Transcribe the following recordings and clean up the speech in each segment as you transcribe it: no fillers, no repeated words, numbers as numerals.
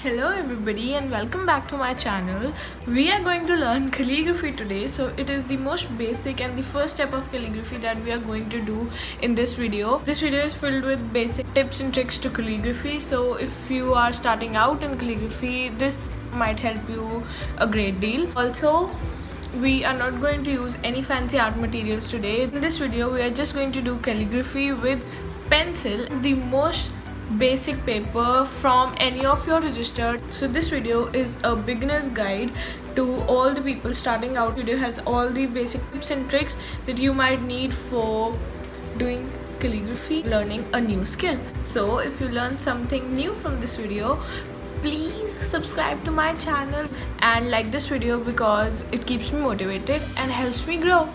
Hello everybody and welcome back to my channel. We are going to learn calligraphy today. So it is the most basic and the first step of calligraphy that we are going to do in this video. This video is filled with basic tips and tricks to calligraphy. So if you are starting out in calligraphy, this might help you a great deal. Also, we are not going to use any fancy art materials today. In this video, we are just going to do calligraphy with pencil, the most basic paper from any of your registered. So this video is a beginner's guide to all the people starting out. Video has all the basic tips and tricks that you might need for doing calligraphy, learning a new skill. So if you learn something new from this video, please subscribe to my channel and like this video because it keeps me motivated and helps me grow.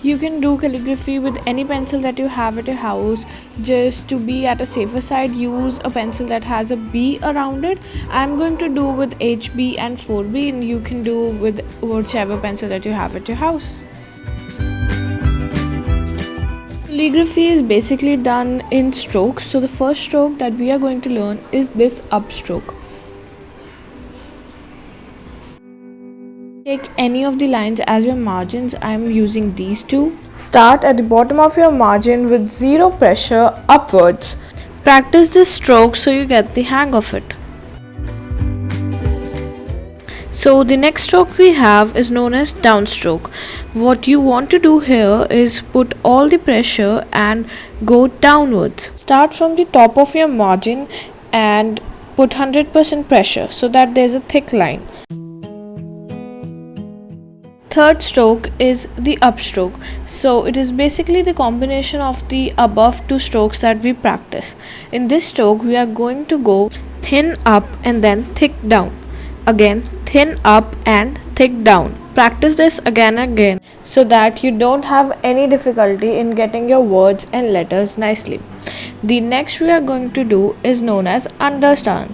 You can do calligraphy with any pencil that you have at your house. Just to be at a safer side, use a pencil that has a B around it. I'm going to do with HB and 4B, and you can do with whichever pencil that you have at your house. Calligraphy is basically done in strokes. So the first stroke that we are going to learn is this upstroke. Take any of the lines as your margins. I am using these two. Start at the bottom of your margin with zero pressure upwards. Practice this stroke so you get the hang of it. So the next stroke we have is known as downstroke. What you want to do here is put all the pressure and go downwards. Start from the top of your margin and put 100% pressure so that there is a thick line. Third stroke is the upstroke. So it is basically the combination of the above two strokes that we practice. In this stroke we are going to go thin up and then thick down. Again thin up and thick down. Practice this again and again so that you don't have any difficulty in getting your words and letters nicely. The next we are going to do is known as underturn.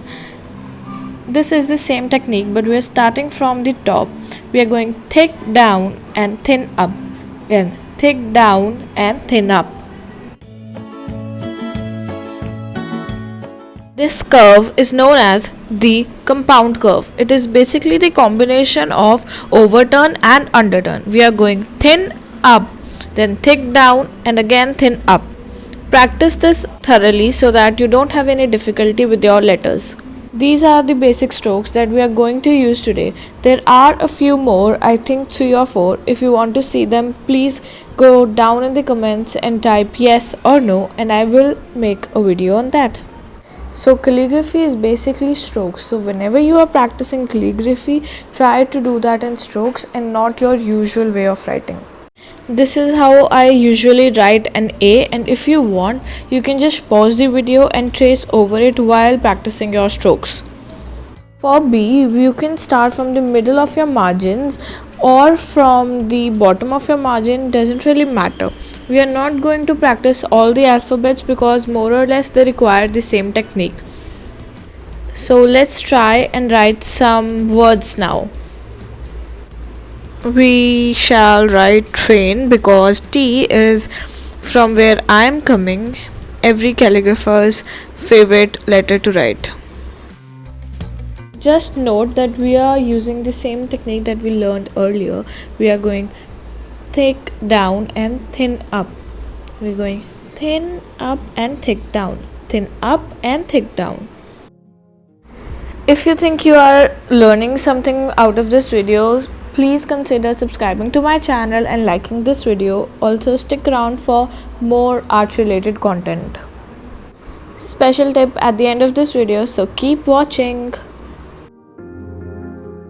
This is the same technique, but we are starting from the top. We are going thick down and thin up, then thick down and thin up. This curve is known as the compound curve. It is basically the combination of overturn and underturn. We are going thin up, then thick down and again thin up. Practice this thoroughly so that you don't have any difficulty with your letters. These are the basic strokes that we are going to use today. There are a few more, I think 3 or 4. If you want to see them, please go down in the comments and type yes or no, and I will make a video on that. So calligraphy is basically strokes. So whenever you are practicing calligraphy, try to do that in strokes and not your usual way of writing. This is how I usually write an A, and if you want, you can just pause the video and trace over it while practicing your strokes. For B, you can start from the middle of your margins or from the bottom of your margin, doesn't really matter. We are not going to practice all the alphabets because more or less they require the same technique. So let's try and write some words now. We shall write train because T is, from where I am coming, every calligrapher's favorite letter to write. Just note that we are using the same technique that we learned earlier. We are going thick down and thin up. We are going thin up and thick down, thin up and thick down. If you think you are learning something out of this video, please consider subscribing to my channel and liking this video. Also stick around for more art related content. Special tip at the end of this video, so keep watching.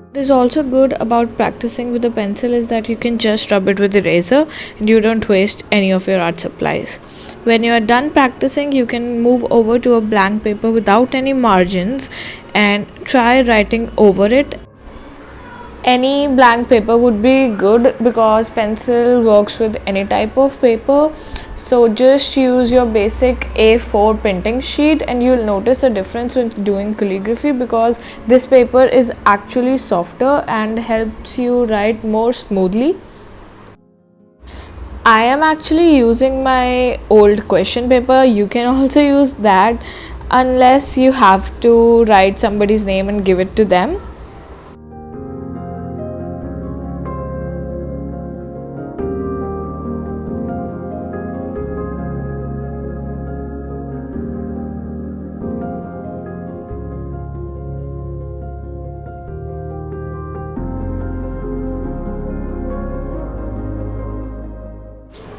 What is also good about practicing with a pencil is that you can just rub it with a razor and you don't waste any of your art supplies. When you are done practicing, you can move over to a blank paper without any margins and try writing over it. Any blank paper would be good because pencil works with any type of paper. So just use your basic A4 printing sheet and you'll notice a difference when doing calligraphy because this paper is actually softer and helps you write more smoothly. I am actually using my old question paper. You can also use that unless you have to write somebody's name and give it to them.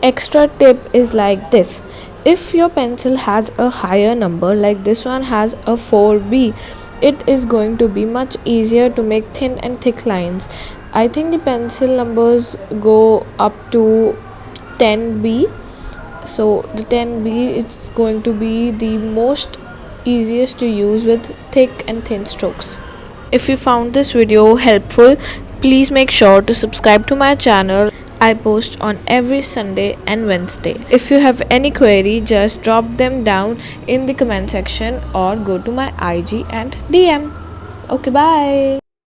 Extra tip is like this: if your pencil has a higher number, like this one has a 4B, it is going to be much easier to make thin and thick lines. I think the pencil numbers go up to 10B, so the 10B is going to be the most easiest to use with thick and thin strokes. If you found this video helpful, please make sure to subscribe to my channel. I post on every Sunday and Wednesday. If you have any query, just drop them down in the comment section or go to my IG and DM. Okay, bye.